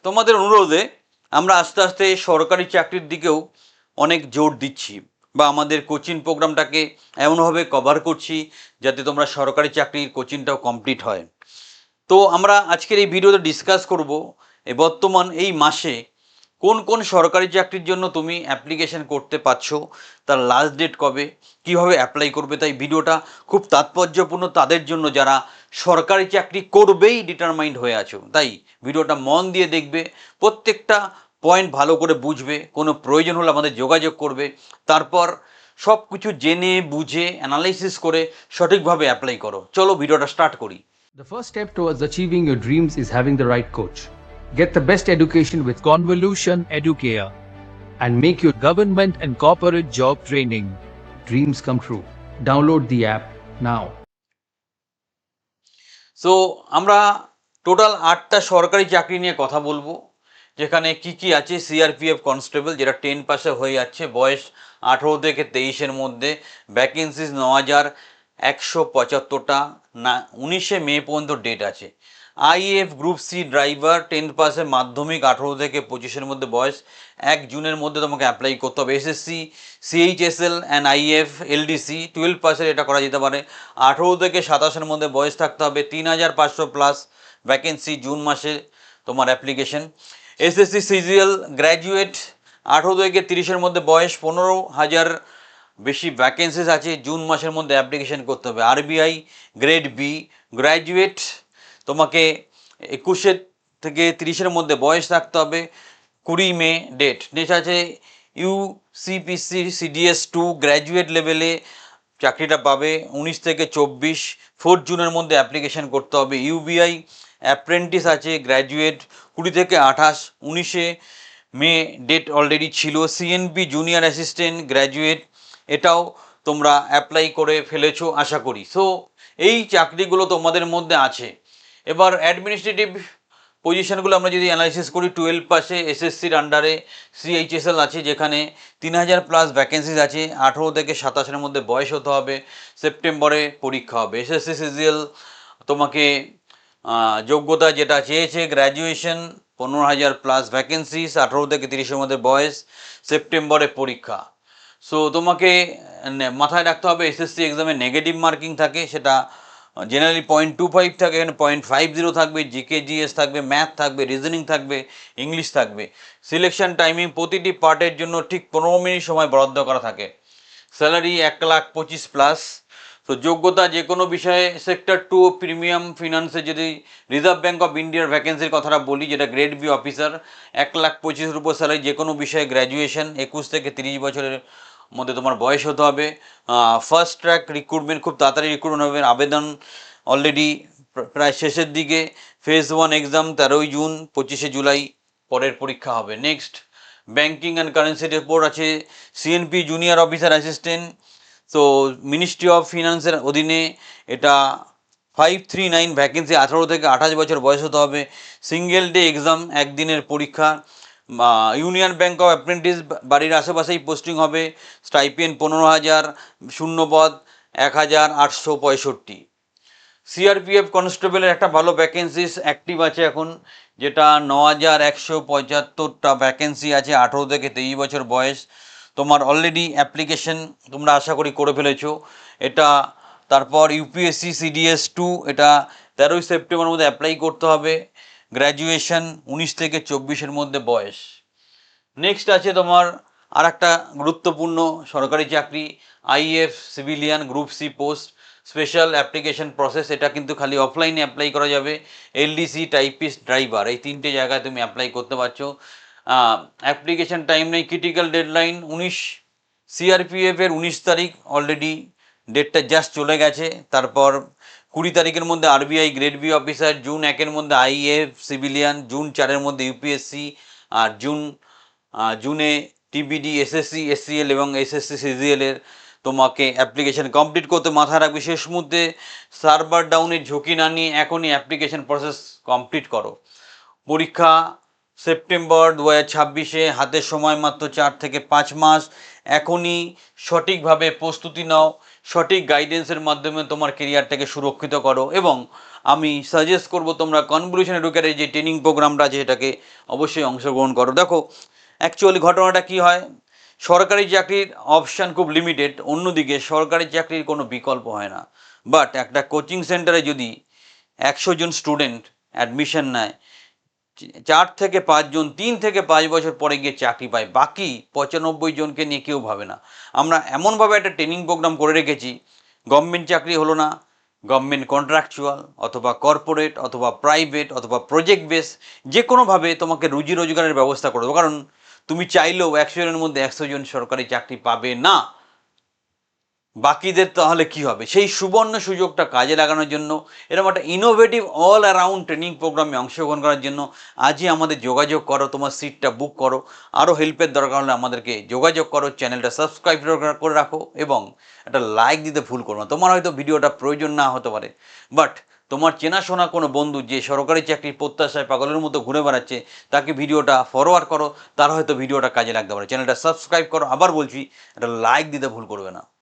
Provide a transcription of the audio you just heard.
তোমাদের অনুরোধে আমরা আস্তে আস্তে সরকারি চাকরির দিকেও অনেক জোর দিচ্ছি বা আমাদের কোচিং প্রোগ্রামটাকে এমনভাবে কভার করছি যাতে তোমরা সরকারি চাকরির কোচিংটাও কমপ্লিট হয়। তো আমরা আজকের এই ভিডিওতে ডিসকাস করব বর্তমান এই মাসে কোন কোন সরকারি চাকরির জন্য তুমি অ্যাপ্লিকেশন করতে পারছো, তার লাস্ট ডেট কবে, কিভাবে অ্যাপ্লাই করবে। তাই ভিডিওটা খুব তাৎপর্যপূর্ণ তাদের জন্য যারা সরকারি চাকরি করবেই ডিটারমাইন্ড হয়ে আছো। তাই ভিডিওটা মন দিয়ে দেখবে, প্রত্যেকটা পয়েন্ট ভালো করে বুঝবে, কোনো প্রয়োজন হলে আমাদের যোগাযোগ করবে, তারপর সব কিছু জেনে বুঝে অ্যানালাইসিস করে সঠিকভাবে অ্যাপ্লাই করো। চলো ভিডিওটা স্টার্ট করি। The first step towards achieving your dreams is having the right coach. Get the best education with Convolution Educare and make your government and corporate job training dreams come true. Download the app now. So আমরা total 8টা সরকারি চাকরি নিয়ে কথা বলবো, যেখানে কি কি আছে। সিআরপিএফ কনস্টেবল, যেটা 10 পাসে হয়ে যাচ্ছে, বয়স 18 থেকে 23-এর মধ্যে, ভ্যাকেন্সিস 9175টা, না 19শে মে পর্যন্ত ডেট আছে। আইএফ গ্রুপ সি ড্রাইভার 10 পাসে, মাধ্যমিক 18 থেকে 25-এর মধ্যে বয়স, 1 জুনের মধ্যে তোমাকে অ্যাপ্লাই করতে হবে। SSC CHSL and if LDC 12 পাসের এটা করা যেতে পারে। 18 থেকে 27-এর মধ্যে বয়স থাকতে হবে। 3500 প্লাস ভ্যাকেন্সি, জুন মাসে তোমার অ্যাপ্লিকেশন। এসএসসি সিজিএল গ্র্যাজুয়েট 18 থেকে 30-এর মধ্যে বয়স, 15,000 বেশি ভ্যাকেন্সিস আছে, জুন মাসের মধ্যে অ্যাপ্লিকেশন করতে হবে। আরবিআই গ্রেড বি গ্র্যাজুয়েট, তোমাকে 21 থেকে 30-এর মধ্যে বয়স থাকতে হবে, 20 মে ডেট। নেক্সট আছে ইউসিপিসি সিডিএস 2 গ্র্যাজুয়েট লেভেলে চাকরিটা পাবে, 19 থেকে 24, 4 জুনের মধ্যে অ্যাপ্লিকেশন করতে হবে। ইউবিআই অ্যাপ্রেন্টিস আছে গ্র্যাজুয়েট, 20 থেকে 28, 19শে মে ডেট অলরেডি ছিল। সিএনপি জুনিয়র অ্যাসিস্ট্যান্ট গ্র্যাজুয়েট, এটাও তোমরা অ্যাপ্লাই করে ফেলেছো আশা করি। সো এই চাকরিগুলো তোমাদের মধ্যে আছে। এবার অ্যাডমিনিস্ট্রেটিভ পজিশনগুলো আমরা যদি অ্যানালাইসিস করি, 12 পাসে এসএসসির আন্ডারে সিএইচএসএল আছে, যেখানে 3000 প্লাস ভ্যাকেন্সিজ আছে, 18 থেকে 27-এর মধ্যে বয়স হতে হবে, সেপ্টেম্বরে পরীক্ষা হবে। এসএসসি সিজিএল তোমাকে যোগ্যতা যেটা চেয়েছে গ্র্যাজুয়েশন, 15,000 প্লাস ভ্যাকেন্সিস, 18 থেকে 30-এর মধ্যে বয়স, সেপ্টেম্বরে পরীক্ষা। সো তোমাকে মাথায় রাখতে হবে এসএসসি এক্সামে নেগেটিভ মার্কিং থাকে, সেটা জেনারেলি 0.25 থাকে, এখানে 0.50 থাকবে, জিকে জিএস থাকবে, ম্যাথ থাকবে, রিজনিং থাকবে, ইংলিশ থাকবে। সিলেকশন টাইমিং প্রতিটি পার্টের জন্য ঠিক 15 মিনিট সময় বরাদ্দ করা থাকে। Salary 1,25,000 plus. তো যোগ্যতা যে কোনো বিষয়ে সেক্টর 2 প্রিমিয়াম ফিনান্সে, যদি রিজার্ভ ব্যাঙ্ক অফ ইন্ডিয়ার ভ্যাকেন্সির কথাটা বলি, যেটা গ্রেড বি অফিসার, 1,25,000 উপর স্যালারি, যে কোনো বিষয়ে গ্র্যাজুয়েশন, 21 থেকে 30 বছরের মধ্যে তোমার বয়স হতে হবে। ফার্স্ট ট্র্যাক রিক্রুটমেন্ট, খুব তাড়াতাড়ি রিক্রুটমেন্ট হবে। আবেদন অলরেডি প্রায় শেষের দিকে। ফেজ 1 এক্সাম 13 জুন, 25শে জুলাই পরের পরীক্ষা হবে। Next banking and currency report আছে, সিএনপি জুনিয়র অফিসার অ্যাসিস্ট্যান্ট। তো মিনিস্ট্রি অফ ফিনান্সের অধীনে এটা 539 ভ্যাকেন্সি, 18 থেকে 28 বছর বয়স হতে হবে। সিঙ্গেল ডে এক্সাম, একদিনের পরীক্ষা। ইউনিয়ন ব্যাঙ্ক অফ অ্যাপ্রেন্টিস বাড়ির আশেপাশেই পোস্টিং হবে। স্টাইপেন্ড 15,000, শূন্যপদ 1,865। সিআরপিএফ কনস্টেবলের একটা ভালো ভ্যাকেন্সিস অ্যাক্টিভ আছে এখন, যেটা 9,175টা ভ্যাকেন্সি আছে, 18 থেকে 23 বছর বয়স। তোমার অলরেডি অ্যাপ্লিকেশন তোমরা আশা করি করে ফেলেছো এটা। তারপর ইউপিএসসি সিডিএস 2, এটা 13 সেপ্টেম্বরের মধ্যে অ্যাপ্লাই করতে হবে। গ্র্যাজুয়েশন 19 থেকে 24-এর মধ্যে বয়স। নেক্সট আছে তোমার আর একটা গুরুত্বপূর্ণ সরকারি চাকরি, IF civilian group C post, special application process. এটা কিন্তু খালি অফলাইনে অ্যাপ্লাই করা যাবে। এলডিসি টাইপিস্ট ড্রাইভার, এই 3টে জায়গায় তুমি অ্যাপ্লাই করতে পারছো। অ্যাপ্লিকেশন টাইম নেই, ক্রিটিক্যাল ডেডলাইন 19। সিআরপিএফের 19 তারিখ অলরেডি ডেটটা জাস্ট চলে গেছে। তারপর 20 তারিখের মধ্যে RBI grade B officer, June 1-এর মধ্যে আইএফ সিভিলিয়ান, জুন 4-এর মধ্যে ইউপিএসসি, আর জুনে টিবিডি, এসএসসি এসসিএল এবং এসএসসি সিজিএলের তোমাকে অ্যাপ্লিকেশন কমপ্লিট করতে। মাথায় রাখবে শেষ মুহূর্তে সার্ভার ডাউনের ঝুঁকি না নিয়ে এখনই অ্যাপ্লিকেশন প্রসেস কমপ্লিট করো। পরীক্ষা সেপ্টেম্বর 2026-এ হাতে সময় মাত্র 4 থেকে 5 মাস। এখনই সঠিকভাবে প্রস্তুতি নাও, সঠিক গাইডেন্সের মাধ্যমে তোমার কেরিয়ারটাকে সুরক্ষিত করো এবং আমি সাজেস্ট করব তোমরা কনভলিউশন এডুকেটের যে ট্রেনিং প্রোগ্রামটা আছে এটাকে অবশ্যই অংশগ্রহণ করো। দেখো অ্যাকচুয়ালি ঘটনাটা কি হয়, সরকারি চাকরির অপশান খুব লিমিটেড, অন্যদিকে সরকারি চাকরির কোনো বিকল্প হয় না। বাট একটা কোচিং সেন্টারে যদি 100 জন স্টুডেন্ট অ্যাডমিশন নেয়, 4 থেকে 5 জন 3 থেকে 5 বছর পরে গিয়ে চাকরি পায়, বাকি 95 জনকে নিয়ে কেউ ভাবে না। আমরা এমনভাবে একটা ট্রেনিং প্রোগ্রাম করে রেখেছি, গভর্নমেন্ট চাকরি হলো না, গভর্নমেন্ট কন্ট্রাকচুয়াল অথবা কর্পোরেট অথবা প্রাইভেট অথবা প্রজেক্ট বেস, যে কোনোভাবে তোমাকে রুজি রোজগারের ব্যবস্থা করে দেবো। কারণ তুমি চাইলেও 100 জনের মধ্যে 100 জন সরকারি চাকরি পাবে না, বাকিদের তাহলে কি হবে? সেই সুবর্ণ সুযোগটা কাজে লাগানোর জন্য এরকম একটা ইনোভেটিভ অল অ্যারাউন্ড ট্রেনিং প্রোগ্রামে অংশগ্রহণ করার জন্য আজই আমাদের যোগাযোগ করো, তোমার সিটটা বুক করো। আরও হেল্পের দরকার হলে আমাদেরকে যোগাযোগ করো, চ্যানেলটা সাবস্ক্রাইব করে রাখো এবং একটা লাইক দিতে ভুল করো না। তোমার হয়তো ভিডিওটা প্রয়োজন না হতে পারে, বাট তোমার চেনাশোনা কোনো বন্ধু যে সরকারি চাকরির প্রত্যাশায় পাগলের মতো ঘুরে বেড়াচ্ছে, তাকে ভিডিওটা ফরওয়ার্ড করো, তার হয়তো ভিডিওটা কাজে লাগতে পারে। চ্যানেলটা সাবস্ক্রাইব করো, আবার বলছি একটা লাইক দিতে ভুল করবে না।